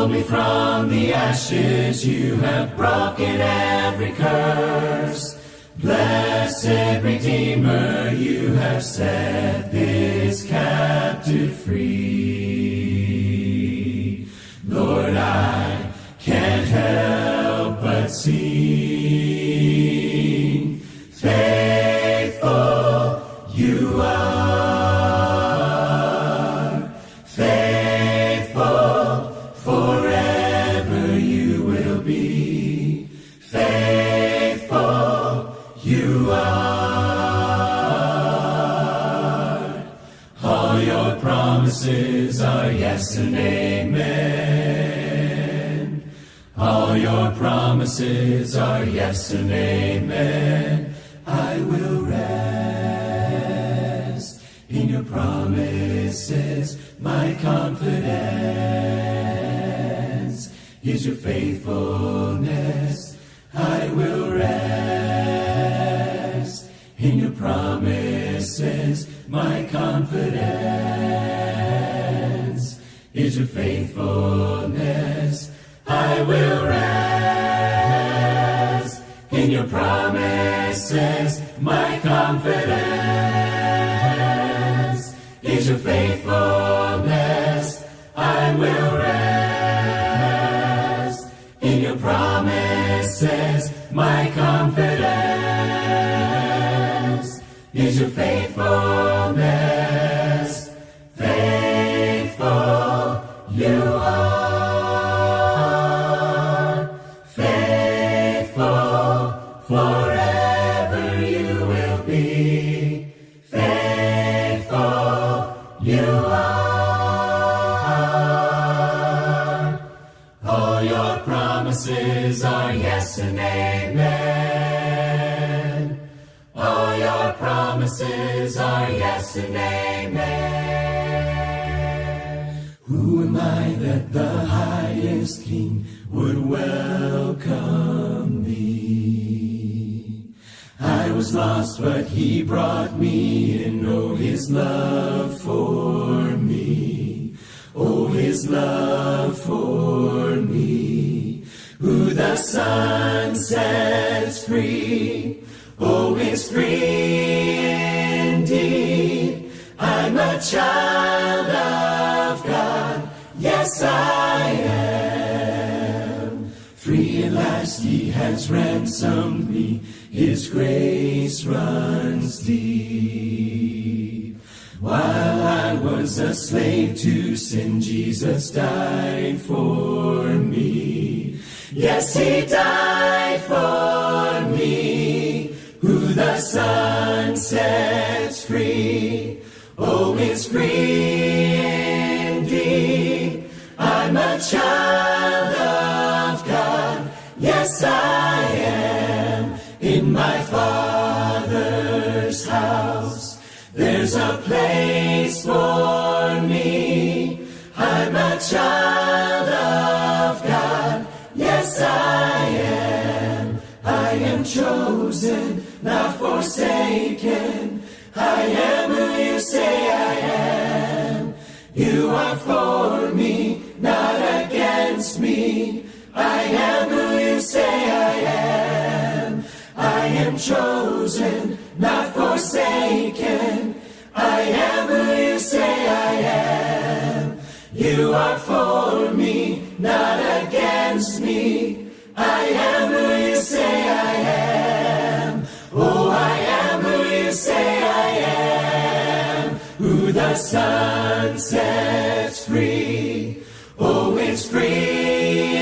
called me from the ashes, you have broken every curse. Blessed Redeemer, you have set this captive free. Lord, I can't help but sing. Faithful you are, faithful forever you will be. Faithful you are. All your promises are yes and amen. All your promises are yes and amen. I will rest in your promises. My confidence is your faithfulness. I will rest in your promises. My confidence is your faithfulness. I will rest in your promises. My confidence is your faithfulness. I will rest in your promises. My confidence is your faithfulness. Faithful you are, faithful forever you will be. Faithful you are. All your promises are yes and amen. All your promises are yes and amen. Who am I that the highest King would welcome me? I was lost, but he brought me in. Oh, his love for me. Oh, his love for me. Who the Son sets free, oh, is free indeed. I'm a child of God. Yes, I am. Free at last he has ransomed me. His grace runs deep. While I was a slave to sin, Jesus died for me. Yes, he died for me. Who the Son sets free, oh, is free indeed. I'm a child of God. Yes, I am. In my Father's house, there's a place for me. I'm a child of God. Yes, I am. I am chosen, not forsaken. I am who you say I am. You are for me, not against me. I am who you say I am. I am chosen, not forsaken. I am who you say I am. You are for me, not against me. I am who you say I am. Oh, I am who you say I am. Who the Son sets free, oh, is free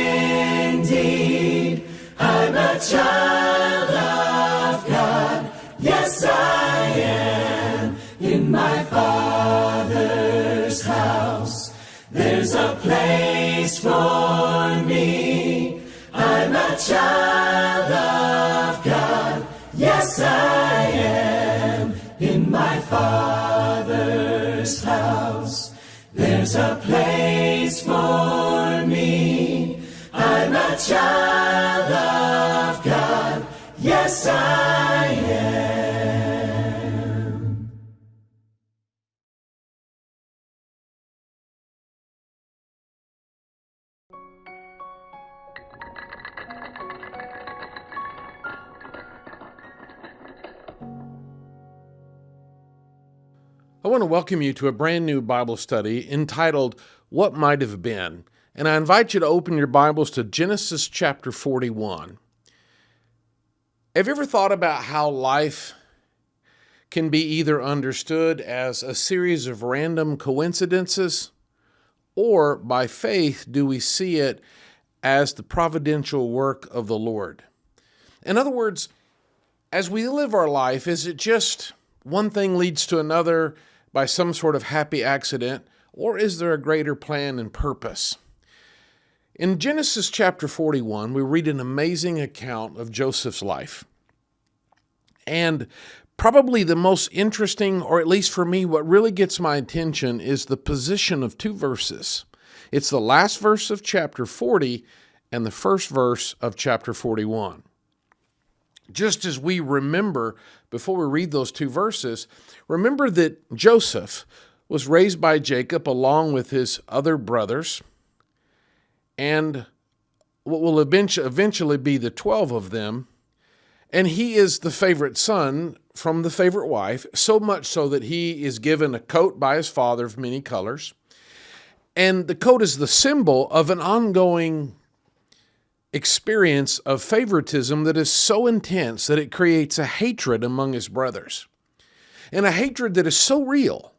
indeed. I'm a child of God. Yes, I am. In my Father's house, there's a place for me. I'm a child of God. Yes, I am. In my Father's house, there's a place for me. I'm a child of God. Yes, I am. I want to welcome you to a brand new Bible study entitled, What Might Have Been. And I invite you to open your Bibles to Genesis chapter 41. Have you ever thought about how life can be either understood as a series of random coincidences, or by faith do we see it as the providential work of the Lord? In other words, as we live our life, is it just one thing leads to another by some sort of happy accident, or is there a greater plan and purpose? In Genesis chapter 41, we read an amazing account of Joseph's life. And probably the most interesting, or at least for me, what really gets my attention is the position of two verses. It's the last verse of chapter 40 and the first verse of chapter 41. Just as we remember, before we read those two verses, remember that Joseph was raised by Jacob along with his other brothers, and what will eventually be the 12 of them, and he is the favorite son from the favorite wife, so much so that he is given a coat by his father of many colors, and the coat is the symbol of an ongoing experience of favoritism that is so intense that it creates a hatred among his brothers. And a hatred that is so real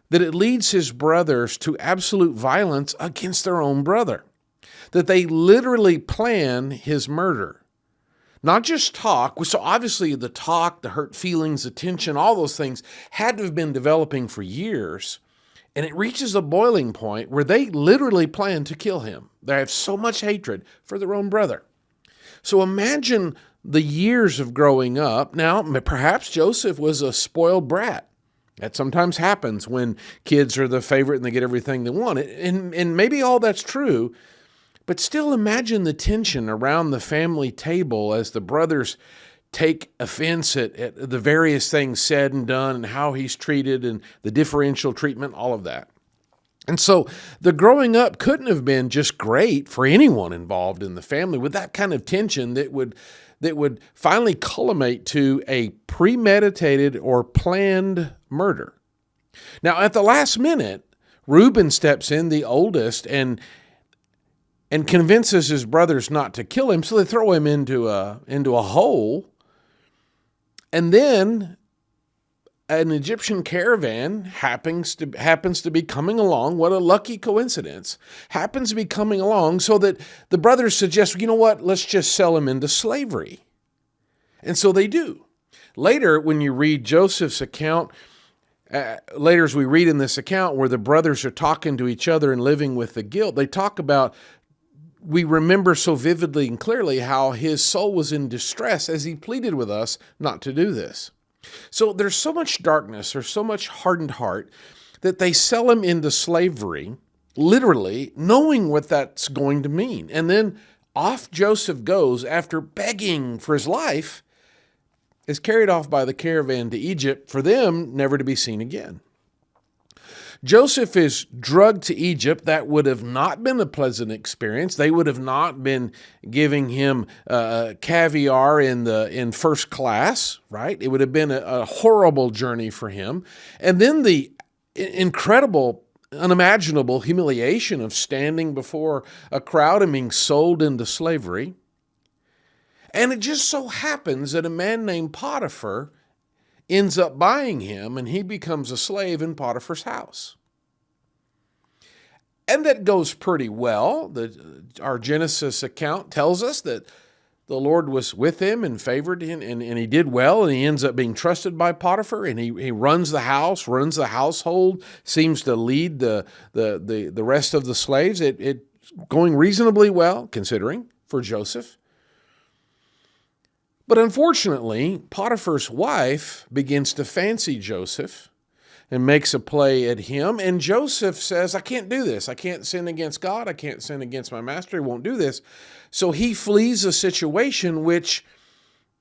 that it leads his brothers to absolute violence against their own brother. That they literally plan his murder. Not just talk, so obviously the talk, the hurt feelings, the tension, all those things had to have been developing for years. And it reaches a boiling point where they literally plan to kill him. They have so much hatred for their own brother. So imagine the years of growing up. Now, perhaps Joseph was a spoiled brat. That sometimes happens when kids are the favorite and they get everything they want. And maybe all that's true, but still imagine the tension around the family table as the brothers take offense at the various things said and done and how he's treated and the differential treatment, all of that. And so the growing up couldn't have been just great for anyone involved in the family with that kind of tension that would finally culminate to a premeditated or planned murder. Now, at the last minute, Reuben steps in, the oldest, and convinces his brothers not to kill him, so they throw him into a hole. And then an Egyptian caravan happens to be coming along. What a lucky coincidence. Happens to be coming along so that the brothers suggest, you know what, let's just sell him into slavery. And so they do. Later, when you read Joseph's account, later as we read in this account where the brothers are talking to each other and living with the guilt, they talk about, we remember so vividly and clearly how his soul was in distress as he pleaded with us not to do this. So there's so much darkness, there's so much hardened heart that they sell him into slavery, literally knowing what that's going to mean. And then off Joseph goes after begging for his life, is carried off by the caravan to Egypt, for them never to be seen again. Joseph is drugged to Egypt. That would have not been a pleasant experience. They would have not been giving him caviar in first class, right? It would have been a horrible journey for him. And then the incredible, unimaginable humiliation of standing before a crowd and being sold into slavery. And it just so happens that a man named Potiphar ends up buying him, and he becomes a slave in Potiphar's house. And that goes pretty well. Our Genesis account tells us that the Lord was with him and favored him, and he did well, and he ends up being trusted by Potiphar, and he runs the house, runs the household, seems to lead the rest of the slaves. It's going reasonably well, considering, for Joseph. But unfortunately, Potiphar's wife begins to fancy Joseph and makes a play at him. And Joseph says, I can't do this. I can't sin against God. I can't sin against my master. He won't do this. So he flees a situation which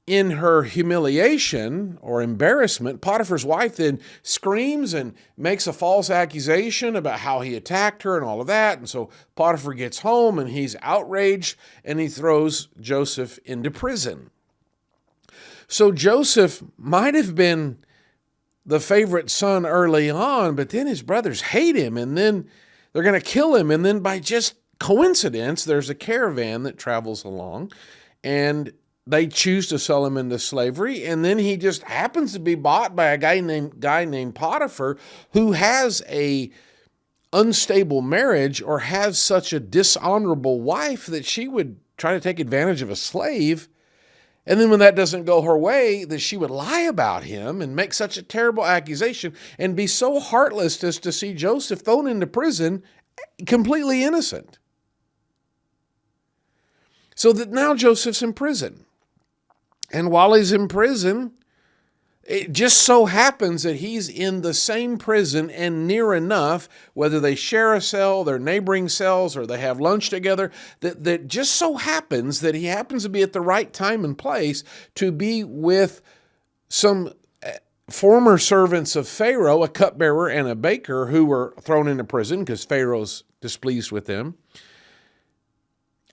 in her humiliation or embarrassment, Potiphar's wife then screams and makes a false accusation about how he attacked her and all of that. And so Potiphar gets home and he's outraged and he throws Joseph into prison. So Joseph might have been the favorite son early on, but then his brothers hate him and then they're going to kill him. And then by just coincidence, there's a caravan that travels along and they choose to sell him into slavery, and then he just happens to be bought by a guy named Potiphar, who has a unstable marriage or has such a dishonorable wife that she would try to take advantage of a slave. And then when that doesn't go her way, that she would lie about him and make such a terrible accusation and be so heartless as to see Joseph thrown into prison completely innocent. So that now Joseph's in prison. And while he's in prison, it just so happens that he's in the same prison and near enough, whether they share a cell, they're neighboring cells, or they have lunch together, that just so happens that he happens to be at the right time and place to be with some former servants of Pharaoh, a cupbearer and a baker, who were thrown into prison because Pharaoh's displeased with them.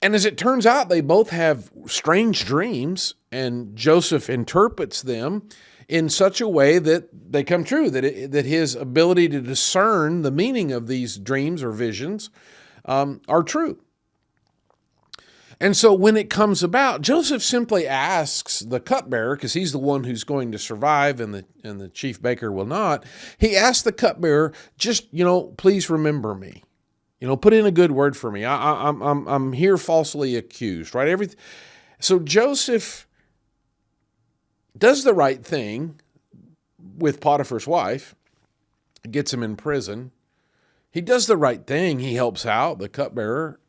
And as it turns out, they both have strange dreams, and Joseph interprets them in such a way that they come true, that his ability to discern the meaning of these dreams or visions are true. And so when it comes about, Joseph simply asks the cupbearer, because he's the one who's going to survive and the chief baker will not, he asks the cupbearer, just, please remember me. Put in a good word for me. I'm here falsely accused, right? So Joseph does the right thing with Potiphar's wife, gets him in prison. He does the right thing. He helps out the cupbearer.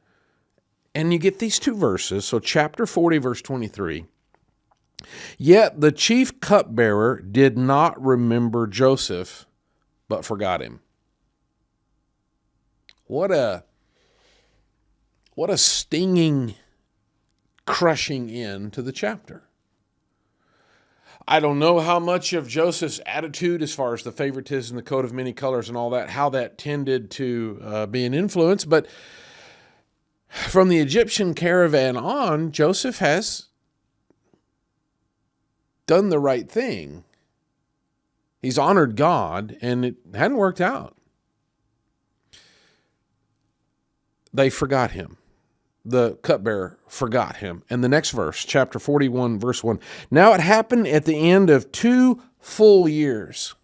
And you get these two verses. So chapter 40, verse 23. Yet the chief cupbearer did not remember Joseph, but forgot him. What a stinging, crushing end to the chapter. I don't know how much of Joseph's attitude as far as the favoritism, the coat of many colors and all that, how that tended to be an influence, but from the Egyptian caravan on, Joseph has done the right thing. He's honored God, and it hadn't worked out. They forgot him. The cupbearer forgot him. And the next verse, chapter 41, verse 1. Now it happened at the end of 2 full years.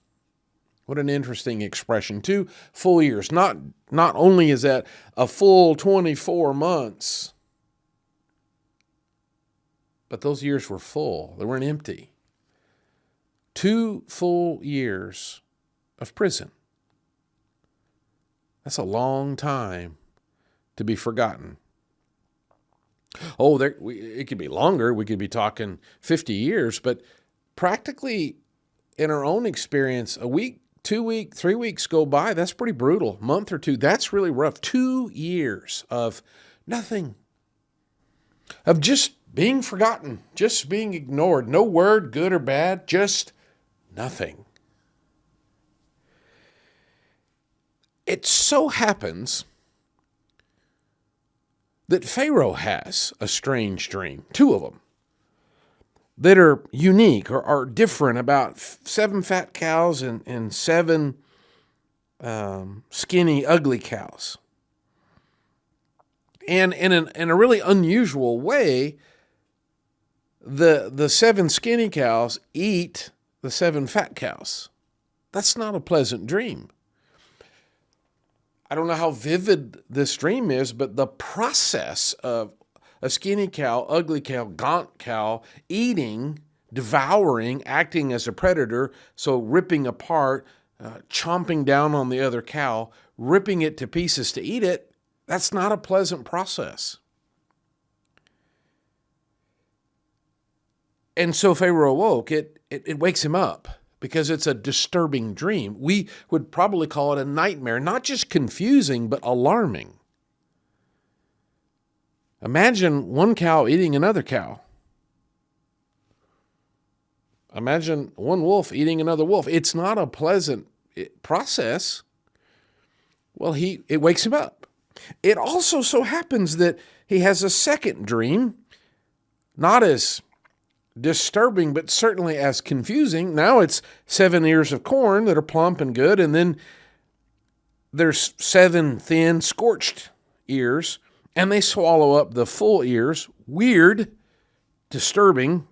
What an interesting expression. 2 full years. Not only is that a full 24 months, but those years were full. They weren't empty. 2 full years of prison. That's a long time to be forgotten. Oh, it could be longer. We could be talking 50 years, but practically in our own experience, a week, 2 weeks, 3 weeks go by. That's pretty brutal. Month or two, that's really rough. 2 years of nothing, of just being forgotten, just being ignored. No word, good or bad, just nothing. It so happens that Pharaoh has a strange dream, 2 of them, that are unique or are different, about 7 fat cows and 7 skinny, ugly cows. And in a really unusual way, the 7 skinny cows eat the 7 fat cows. That's not a pleasant dream. I don't know how vivid this dream is, but the process of a skinny cow, ugly cow, gaunt cow, eating, devouring, acting as a predator, so ripping apart, chomping down on the other cow, ripping it to pieces to eat it, that's not a pleasant process. And so Pharaoh awoke. It wakes him up, because it's a disturbing dream. We would probably call it a nightmare, not just confusing, but alarming. Imagine one cow eating another cow. Imagine one wolf eating another wolf. It's not a pleasant process. Well, it wakes him up. It also so happens that he has a second dream, not as disturbing, but certainly as confusing. Now it's 7 ears of corn that are plump and good, and then there's 7 thin, scorched ears, and they swallow up the full ears. Weird, disturbing.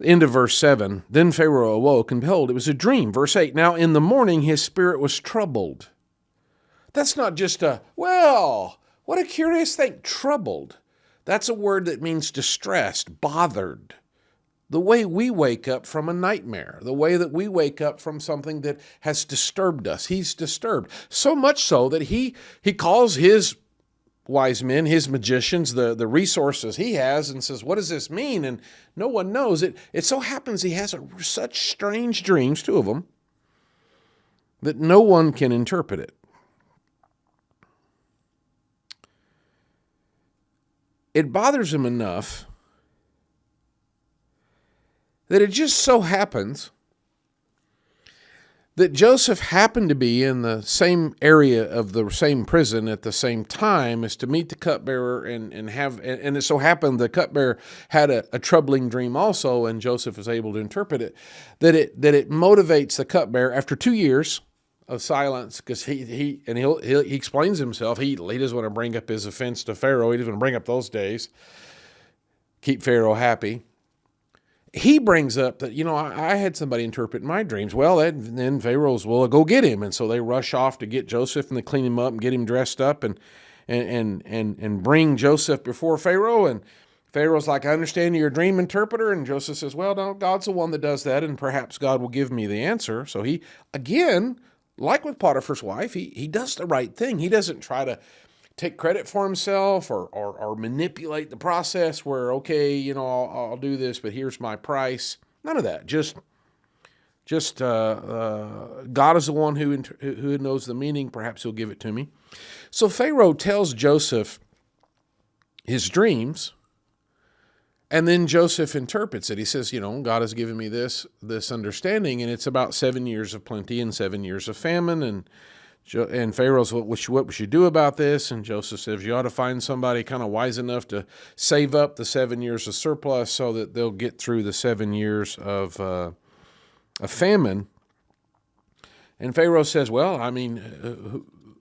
End of verse 7. Then Pharaoh awoke, and behold, it was a dream. Verse 8. Now in the morning his spirit was troubled. That's not just what a curious thing. Troubled. That's a word that means distressed, bothered. The way we wake up from a nightmare, the way that we wake up from something that has disturbed us. He's disturbed. So much so that he calls his wise men, his magicians, the resources he has, and says, what does this mean? And no one knows. It so happens he has such strange dreams, 2 of them, that no one can interpret it. It bothers him enough that it just so happens that Joseph happened to be in the same area of the same prison at the same time as to meet the cupbearer and it so happened the cupbearer had a troubling dream also, and Joseph was able to interpret it, that it motivates the cupbearer after 2 years of silence, because he explains himself. He doesn't want to bring up his offense to Pharaoh. He doesn't want to bring up those days. Keep Pharaoh happy. He brings up that, I had somebody interpret my dreams. Well, then Pharaoh's, well, go get him. And so they rush off to get Joseph, and they clean him up and get him dressed up and bring Joseph before Pharaoh. And Pharaoh's like, I understand you're a dream interpreter. And Joseph says, well, no, God's the one that does that, and perhaps God will give me the answer. So he, again, like with Potiphar's wife, he does the right thing. He doesn't try to take credit for himself or manipulate the process where, okay, I'll do this, but here's my price. None of that. Just God is the one who knows the meaning. Perhaps he'll give it to me. So Pharaoh tells Joseph his dreams, and then Joseph interprets it. He says, God has given me this understanding, and it's about 7 years of plenty and 7 years of famine. And Pharaoh's, what we should do about this? And Joseph says, you ought to find somebody kind of wise enough to save up the 7 years of surplus so that they'll get through the 7 years of famine. And Pharaoh says, well,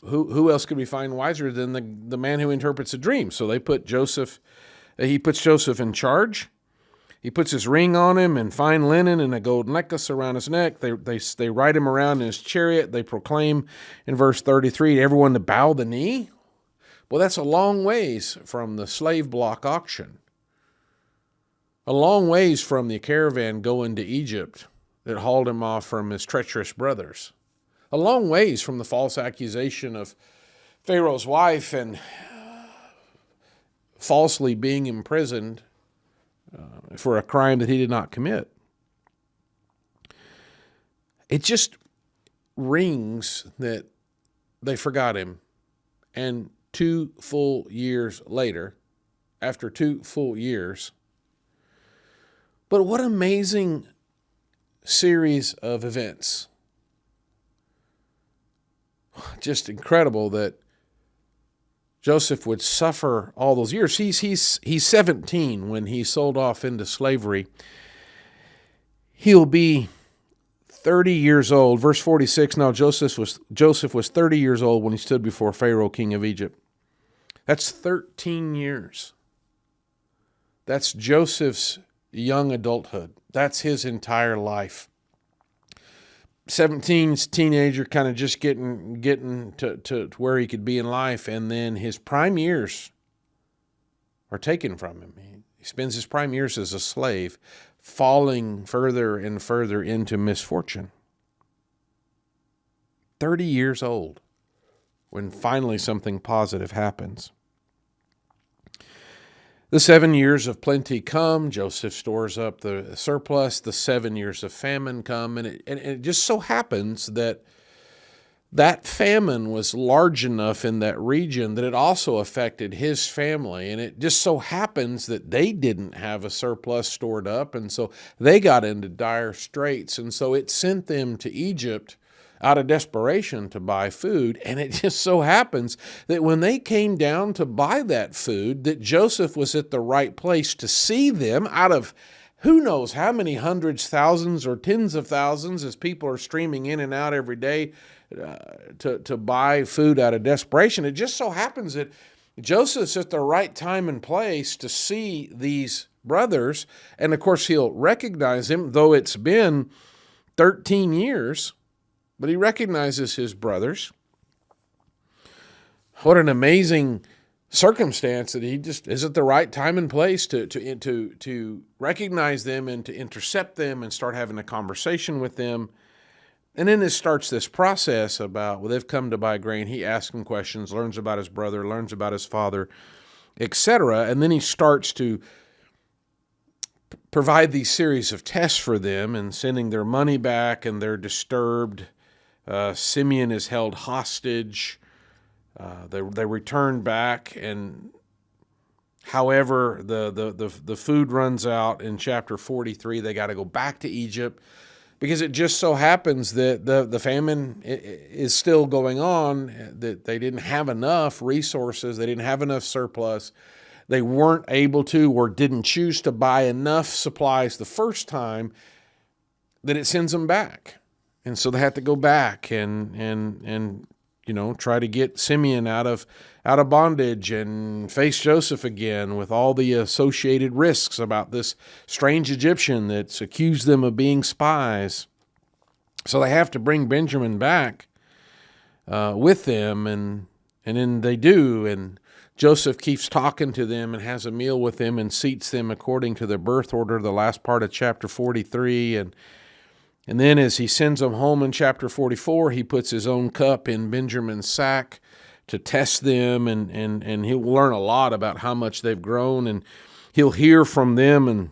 who else could we find wiser than the man who interprets a dream? So he puts Joseph in charge. He puts his ring on him and fine linen and a gold necklace around his neck. They ride him around in his chariot. They proclaim in verse 33 to everyone to bow the knee. Well, that's a long ways from the slave block auction. A long ways from the caravan going to Egypt that hauled him off from his treacherous brothers. A long ways from the false accusation of Pharaoh's wife and falsely being imprisoned for a crime that he did not commit. It just rings that they forgot him. And 2 full years later, after 2 full years, but what amazing series of events. Just incredible that Joseph would suffer all those years. He's 17 when he's sold off into slavery. He'll be 30 years old. Verse 46, now Joseph was 30 years old when he stood before Pharaoh, king of Egypt. That's 13 years. That's Joseph's young adulthood. That's his entire life. 17's teenager, kind of just getting to where he could be in life, and then his prime years are taken from him. He spends his prime years as a slave, falling further and further into misfortune. 30 years old when finally something positive happens. The 7 years of plenty come. Joseph stores up the surplus. The 7 years of famine come. And it just so happens that that famine was large enough in that region that it also affected his family. And it just so happens that they didn't have a surplus stored up, and so they got into dire straits. And so it sent them to Egypt out of desperation to buy food. And it just so happens that when they came down to buy that food, that Joseph was at the right place to see them out of who knows how many hundreds, thousands, or tens of thousands, as people are streaming in and out every day to buy food out of desperation. It just so happens that Joseph's at the right time and place to see these brothers. And of course, he'll recognize him, though it's been 13 years, but he recognizes his brothers. What an amazing circumstance that he just is at the right time and place to recognize them and to intercept them and start having a conversation with them. And then it starts this process about, well, they've come to buy grain. He asks them questions, learns about his brother, learns about his father, etc. And then he starts to provide these series of tests for them and sending their money back, and they're disturbed. Simeon is held hostage. They return back, and however, the food runs out in chapter 43. They got to go back to Egypt, because it just so happens that the famine is still going on, that they didn't have enough resources, they didn't have enough surplus, they weren't able to or didn't choose to buy enough supplies the first time, that it sends them back. And so they have to go back and try to get Simeon out of bondage and face Joseph again with all the associated risks about this strange Egyptian that's accused them of being spies. So they have to bring Benjamin back with them, and then they do. And Joseph keeps talking to them and has a meal with them and seats them according to their birth order, the last part of chapter 43. And then as he sends them home in chapter 44, he puts his own cup in Benjamin's sack to test them, and he'll learn a lot about how much they've grown, and he'll hear from them and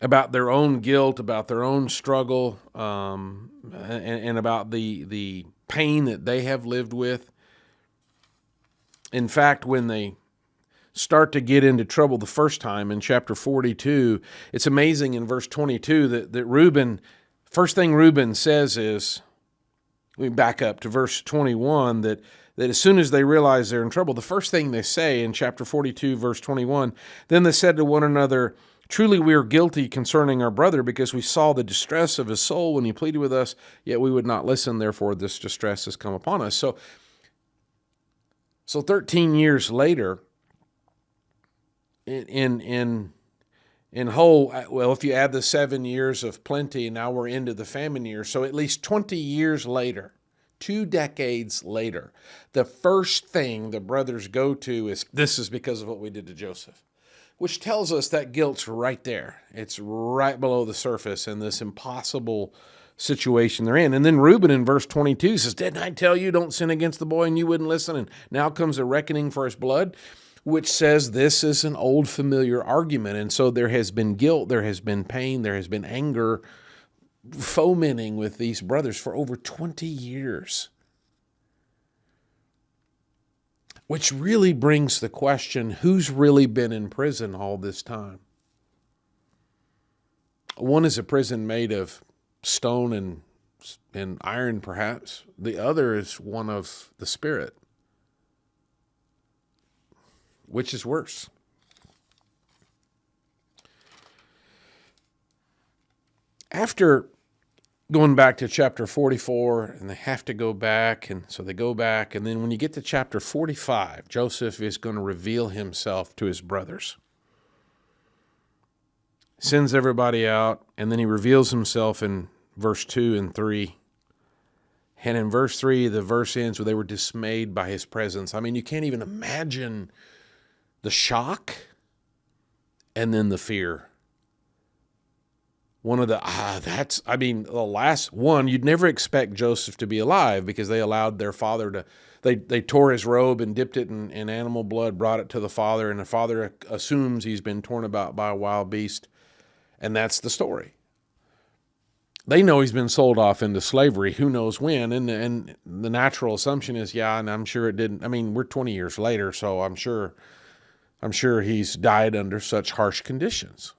about their own guilt, about their own struggle, and about the pain that they have lived with. In fact, when they start to get into trouble the first time in chapter 42, it's amazing in verse 22 that Reuben, first thing Reuben says is, we back up to verse 21, that as soon as they realize they're in trouble, the first thing they say in chapter 42, verse 21, then they said to one another, truly we are guilty concerning our brother, because we saw the distress of his soul when he pleaded with us, yet we would not listen, therefore this distress has come upon us. So 13 years later, in whole, well, if you add the 7 years of plenty, now we're into the famine year. So at least 20 years later, 2 decades later, the first thing the brothers go to is, this is because of what we did to Joseph, which tells us that guilt's right there. It's right below the surface in this impossible situation they're in. And then Reuben in verse 22 says, didn't I tell you don't sin against the boy and you wouldn't listen? And now comes a reckoning for his blood, which says this is an old familiar argument. And so there has been guilt, there has been pain, there has been anger, fomenting with these brothers for over 20 years. Which really brings the question, who's really been in prison all this time? One is a prison made of stone and iron, perhaps. The other is one of the Spirit. Which is worse? After going back to chapter 44, and they have to go back, and so they go back, and then when you get to chapter 45, Joseph is going to reveal himself to his brothers. Sends everybody out, and then he reveals himself in verse 2 and 3. And in verse 3, the verse ends where they were dismayed by his presence. I mean, you can't even imagine the shock and then the fear. One of the, the last one, you'd never expect Joseph to be alive, because they allowed their father to, they tore his robe and dipped it in animal blood, brought it to the father, and the father assumes he's been torn about by a wild beast. And that's the story. they know he's been sold off into slavery, who knows when, and the natural assumption is, yeah, and I'm sure it didn't. I mean, we're 20 years later, so I'm sure he's died under such harsh conditions.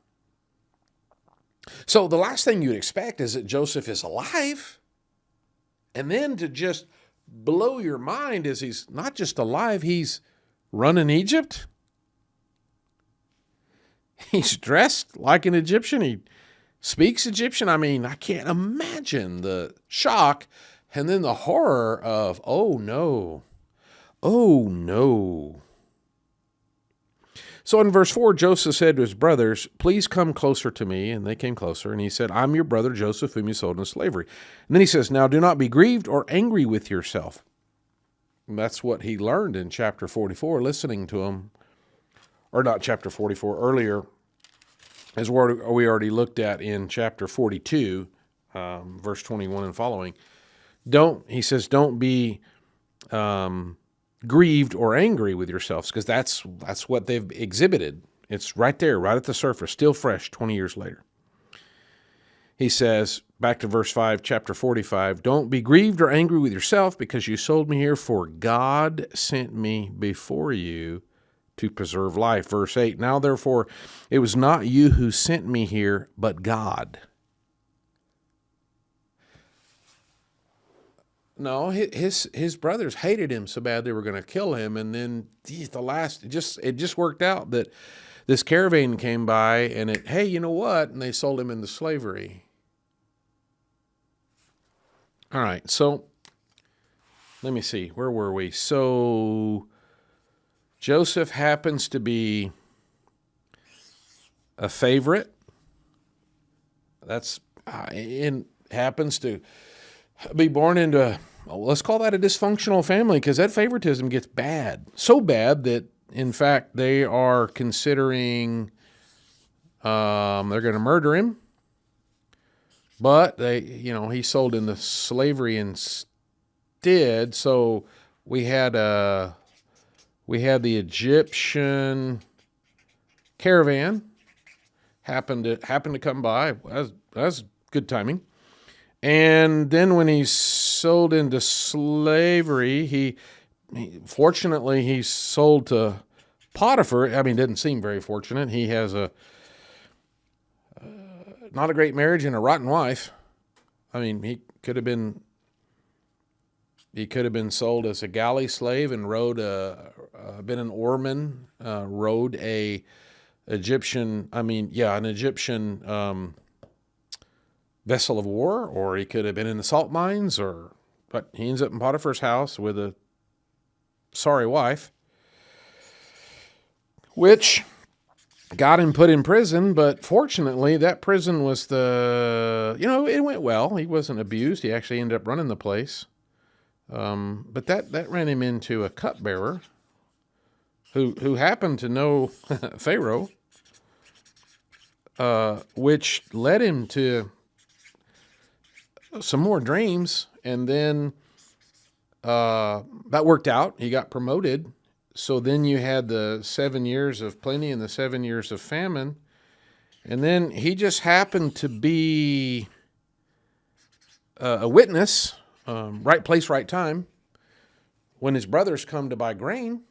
So the last thing you'd expect is that Joseph is alive, and then to just blow your mind is he's not just alive, he's running Egypt. He's dressed like an Egyptian. He speaks Egyptian. I mean, I can't imagine the shock and then the horror of, oh no, oh no. So in verse 4, Joseph said to his brothers, please come closer to me. And they came closer. And he said, I'm your brother Joseph, whom you sold into slavery. And then he says, now do not be grieved or angry with yourself. And that's what he learned in chapter 44, listening to him. Or not chapter 44, earlier, as we already looked at in chapter 42, verse 21 and following. He says, don't be grieved or angry with yourselves, because that's what they've exhibited. It's right there, right at the surface, still fresh 20 years later. He says, back to verse 5, chapter 45, don't be grieved or angry with yourself because you sold me here, for God sent me before you to preserve life. Verse 8, now therefore it was not you who sent me here, but God. No, his brothers hated him so bad they were going to kill him, and then it just worked out that this caravan came by and hey, you know what? And they sold him into slavery. All right, so let me see, where were we? So Joseph happens to be a favorite. Happens to be born into let's call that a dysfunctional family, because that favoritism gets bad. So bad that, in fact, they are considering they're going to murder him. But he's sold into slavery instead. So we had the Egyptian caravan happened to come by. That's good timing. And then when he's sold into slavery, fortunately he's sold to Potiphar. I mean, it didn't seem very fortunate. He has not a great marriage and a rotten wife. I mean, he could have been sold as a galley slave and been an oarman, rowed an Egyptian vessel of war, or he could have been in the salt mines, but he ends up in Potiphar's house with a sorry wife, which got him put in prison. But fortunately, that prison was it went well. He wasn't abused. He actually ended up running the place. But that ran him into a cupbearer who happened to know Pharaoh, which led him to some more dreams, and then that worked out. He got promoted. So then you had the 7 years of plenty and the 7 years of famine, and then he just happened to be a witness, right place, right time, when his brothers come to buy grain,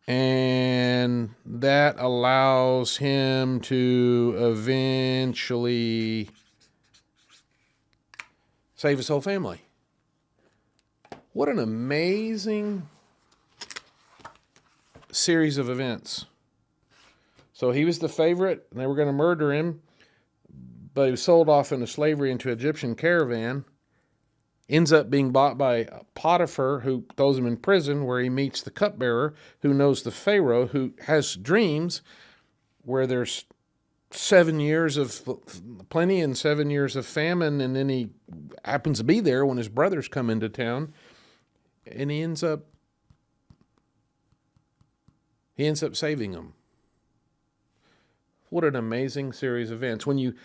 and that allows him to eventually save his whole family. What an amazing series of events. So he was the favorite, and they were going to murder him, but he was sold off into slavery into an Egyptian caravan, ends up being bought by Potiphar, who throws him in prison, where he meets the cupbearer, who knows the Pharaoh, who has dreams where there's 7 years of plenty and 7 years of famine, and then he happens to be there when his brothers come into town, and he ends up saving them. What an amazing series of events. When you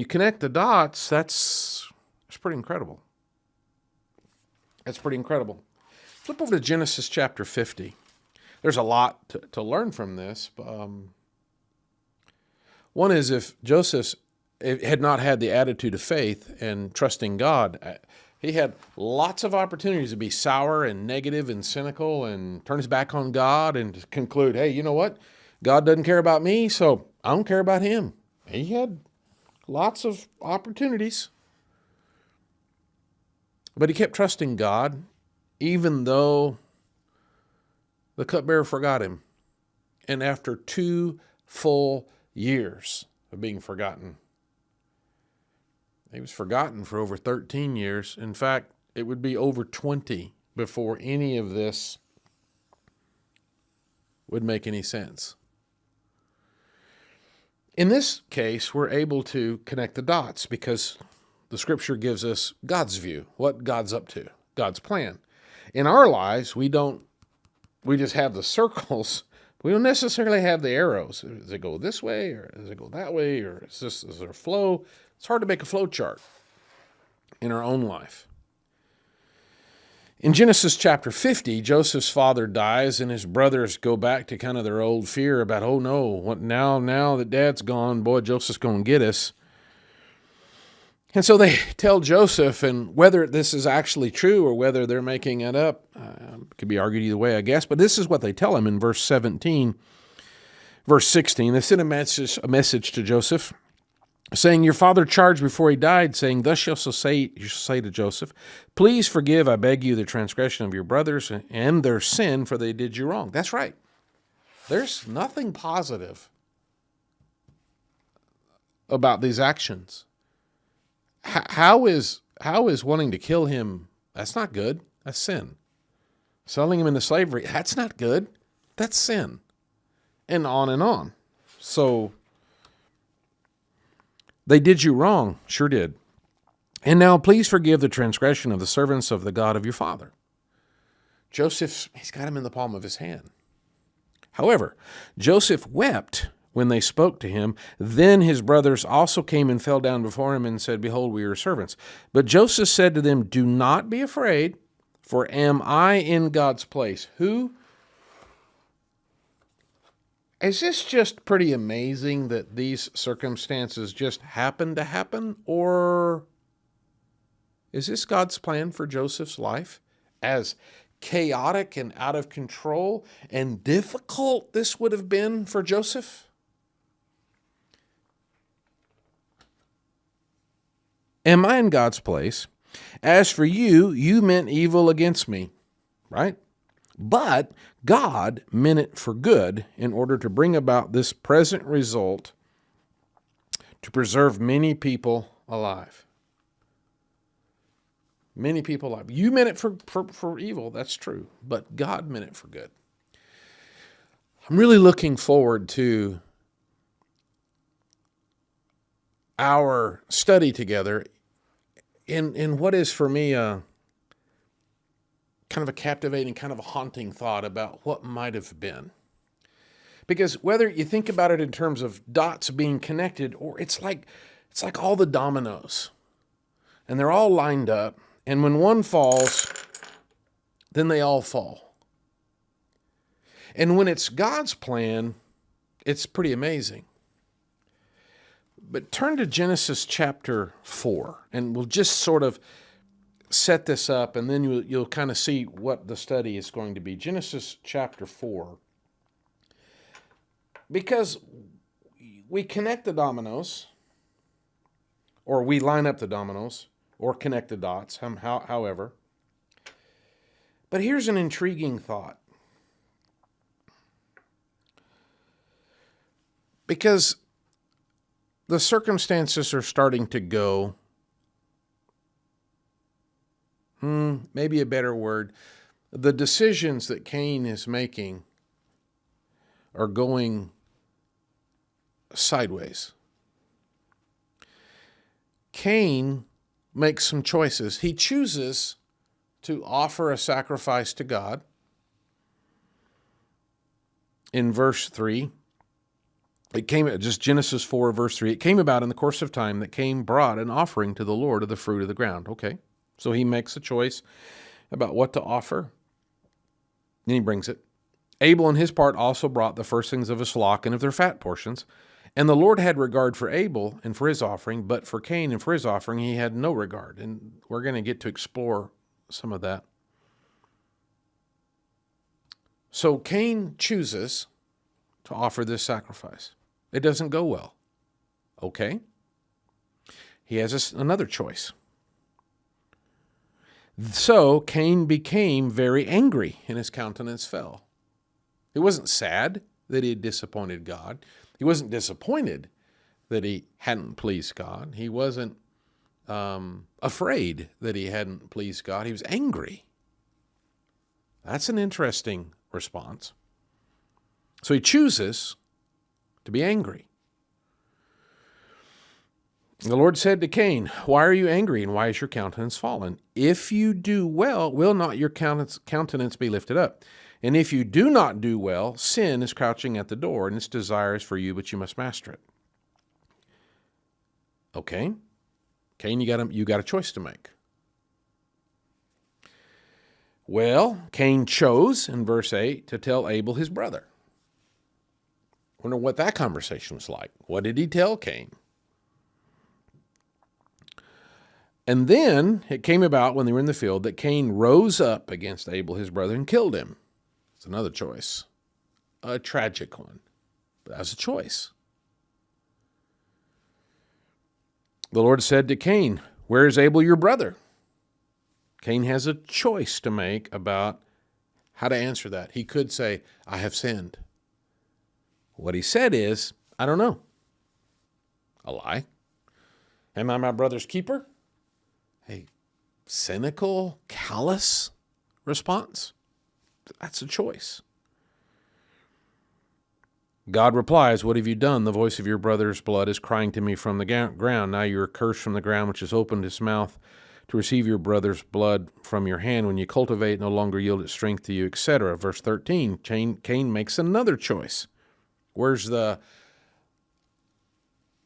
connect the dots, that's pretty incredible. That's pretty incredible. Flip over to Genesis chapter 50. There's a lot to learn from this. One is, if Joseph's had not had the attitude of faith and trusting God, he had lots of opportunities to be sour and negative and cynical and turn his back on God and to conclude, hey, you know what? God doesn't care about me, so I don't care about him. He had lots of opportunities. But he kept trusting God, even though the cupbearer forgot him. And after 2 full years of being forgotten, he was forgotten for over 13 years. In fact, it would be over 20 before any of this would make any sense. In this case, we're able to connect the dots because the scripture gives us God's view, what God's up to, God's plan. In our lives, we just have the circles. We don't necessarily have the arrows. Does it go this way, or does it go that way, or is there a flow? It's hard to make a flow chart in our own life. In Genesis chapter 50, Joseph's father dies and his brothers go back to kind of their old fear about, oh no, what now that dad's gone, boy, Joseph's going to get us. And so they tell Joseph, and whether this is actually true or whether they're making it up, could be argued either way, I guess, but this is what they tell him in verse 16. They send a message to Joseph, saying, your father charged before he died, saying, thus you shall say to Joseph, please forgive, I beg you, the transgression of your brothers and their sin, for they did you wrong. That's right. There's nothing positive about these actions. How is wanting to kill him, that's not good. That's sin. Selling him into slavery, that's not good. That's sin. And on and on. So they did you wrong, sure did. And now please forgive the transgression of the servants of the God of your father. Joseph, he's got him in the palm of his hand. However, Joseph wept when they spoke to him. Then his brothers also came and fell down before him and said, behold, we are servants. But Joseph said to them, do not be afraid, for am I in God's place? Who? Is this just pretty amazing that these circumstances just happen to happen? Or is this God's plan for Joseph's life? As chaotic and out of control and difficult this would have been for Joseph? Am I in God's place? As for you, you meant evil against me, right? But God meant it for good in order to bring about this present result to preserve many people alive. Many people alive. You meant it for evil, that's true, but God meant it for good. I'm really looking forward to our study together in what is for me a kind of a captivating, kind of a haunting thought about what might have been. Because whether you think about it in terms of dots being connected, or it's like all the dominoes, and they're all lined up, and when one falls, then they all fall. And when it's God's plan, it's pretty amazing. But turn to Genesis chapter 4, and we'll just sort of set this up, and then you'll kind of see what the study is going to be. Genesis chapter 4. Because we connect the dominoes, or we line up the dominoes, or connect the dots, however. But here's an intriguing thought. Because the circumstances are starting to go, maybe a better word, the decisions that Cain is making are going sideways. Cain makes some choices. He chooses to offer a sacrifice to God. In verse 3, it came, just Genesis 4, verse 3, it came about in the course of time that Cain brought an offering to the Lord of the fruit of the ground. Okay, so he makes a choice about what to offer, and he brings it. Abel, on his part, also brought the firstlings of his flock and of their fat portions. And the Lord had regard for Abel and for his offering, but for Cain and for his offering, he had no regard. And we're going to get to explore some of that. So Cain chooses to offer this sacrifice. It doesn't go well. Okay. He has another choice. So Cain became very angry, and his countenance fell. He wasn't sad that he had disappointed God. He wasn't disappointed that he hadn't pleased God. He wasn't afraid that he hadn't pleased God. He was angry. That's an interesting response. So he chooses to be angry. The Lord said to Cain, "Why are you angry, and why is your countenance fallen? If you do well, will not your countenance be lifted up? And if you do not do well, sin is crouching at the door, and its desire is for you, but you must master it." Okay, Cain, you got a choice to make. Well, Cain chose, in verse 8, to tell Abel his brother. I wonder what that conversation was like. What did he tell Cain? And then it came about when they were in the field that Cain rose up against Abel his brother and killed him. It's another choice, a tragic one, but that's a choice. The Lord said to Cain, "Where is Abel your brother?" Cain has a choice to make about how to answer that. He could say, "I have sinned." What he said is, "I don't know." A lie. Am I my brother's keeper? A cynical, callous response. That's a choice. God replies, "What have you done? The voice of your brother's blood is crying to me from the ground. Now you are cursed from the ground, which has opened its mouth to receive your brother's blood from your hand. When you cultivate, no longer yield its strength to you," etc. Verse 13, Cain makes another choice. Where's the,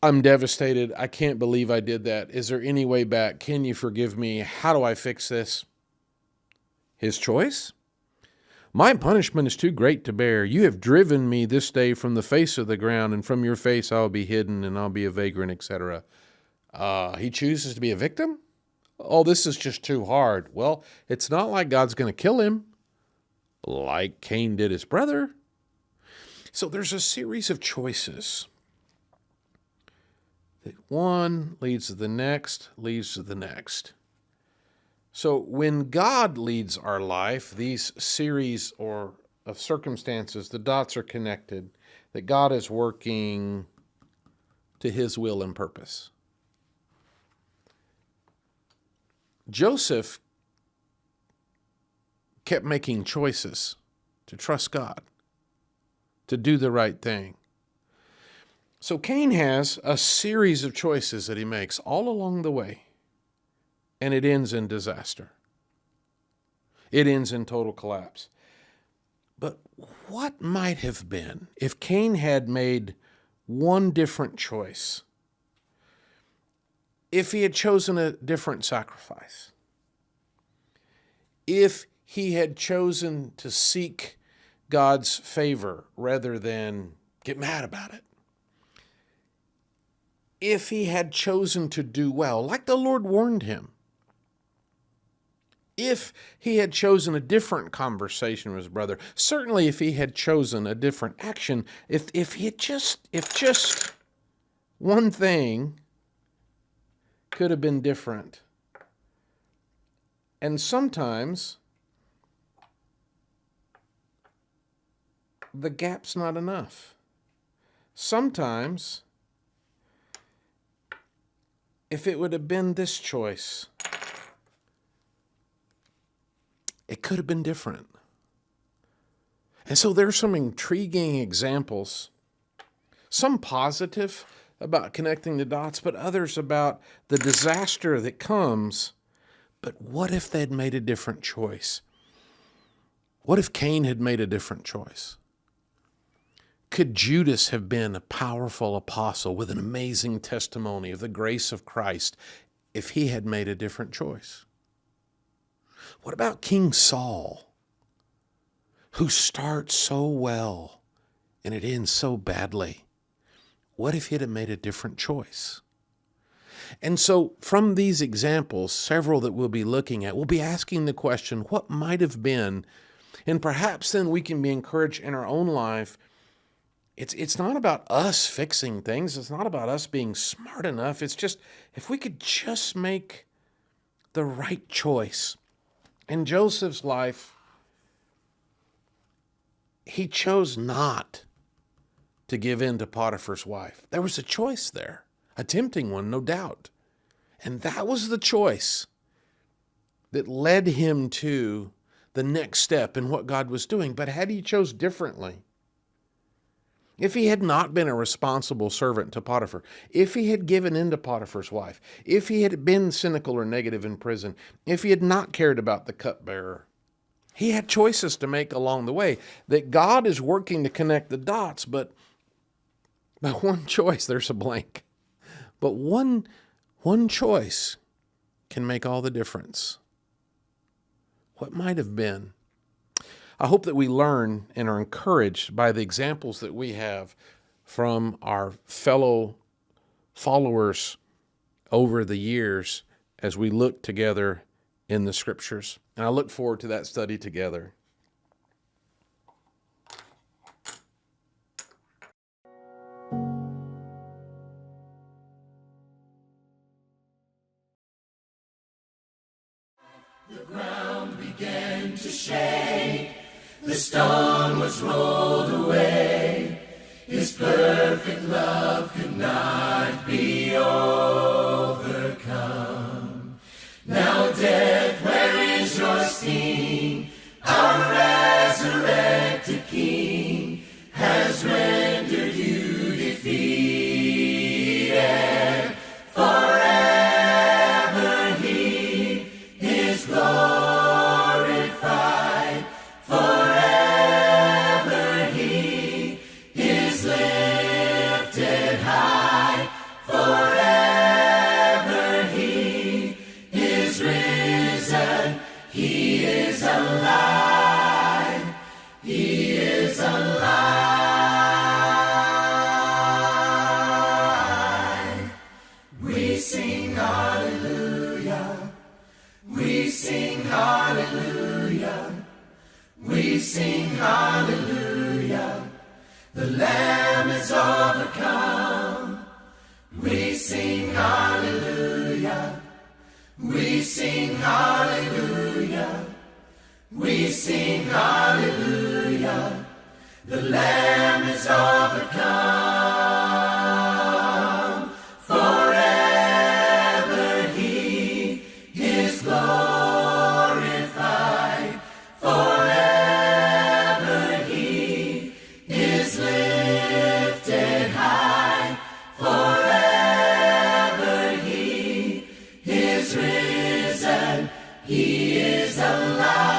"I'm devastated. I can't believe I did that. Is there any way back? Can you forgive me? How do I fix this?" His choice? "My punishment is too great to bear. You have driven me this day from the face of the ground, and from your face I will be hidden, and I'll be a vagrant," etc. He chooses to be a victim? "Oh, this is just too hard." Well, it's not like God's going to kill him like Cain did his brother. So there's a series of choices. One leads to the next, leads to the next. So when God leads our life, these series of circumstances, the dots are connected, that God is working to his will and purpose. Joseph kept making choices to trust God, to do the right thing. So Cain has a series of choices that he makes all along the way, and it ends in disaster. It ends in total collapse. But what might have been if Cain had made one different choice? If he had chosen a different sacrifice? If he had chosen to seek God's favor rather than get mad about it? If he had chosen to do well, like the Lord warned him? If he had chosen a different conversation with his brother, certainly if he had chosen a different action, if just one thing could have been different. And sometimes the gap's not enough. Sometimes if it would have been this choice, it could have been different. And so there's some intriguing examples, some positive about connecting the dots, but others about the disaster that comes. But what if they'd made a different choice? What if Cain had made a different choice? Could Judas have been a powerful apostle with an amazing testimony of the grace of Christ if he had made a different choice? What about King Saul, who starts so well and it ends so badly? What if he'd have made a different choice? And so from these examples, several that we'll be looking at, we'll be asking the question, what might have been? And perhaps then we can be encouraged in our own life. It's not about us fixing things. It's not about us being smart enough. It's just if we could just make the right choice. In Joseph's life, he chose not to give in to Potiphar's wife. There was a choice there, a tempting one, no doubt. And that was the choice that led him to the next step in what God was doing. But had he chose differently, if he had not been a responsible servant to Potiphar, if he had given in to Potiphar's wife, if he had been cynical or negative in prison, if he had not cared about the cupbearer, he had choices to make along the way. That God is working to connect the dots, but by one choice, there's a blank. But one choice can make all the difference. What might have been? I hope that we learn and are encouraged by the examples that we have from our fellow followers over the years as we look together in the Scriptures. And I look forward to that study together. The ground began to shake. The stone was rolled away. His perfect love could not be overcome. Now death, where is your sting? Our resurrected King has rendered you defeated. Forever He is glorified. Forever He is lifted high. Forever He is risen. He is alive. He is alive. We sing hallelujah. We sing hallelujah. We sing hallelujah. The Lamb is overcome. We sing hallelujah. We sing hallelujah. We sing hallelujah. The Lamb is overcome. Forever He is glorified. Forever He is lifted high. Forever He is risen. He is alive.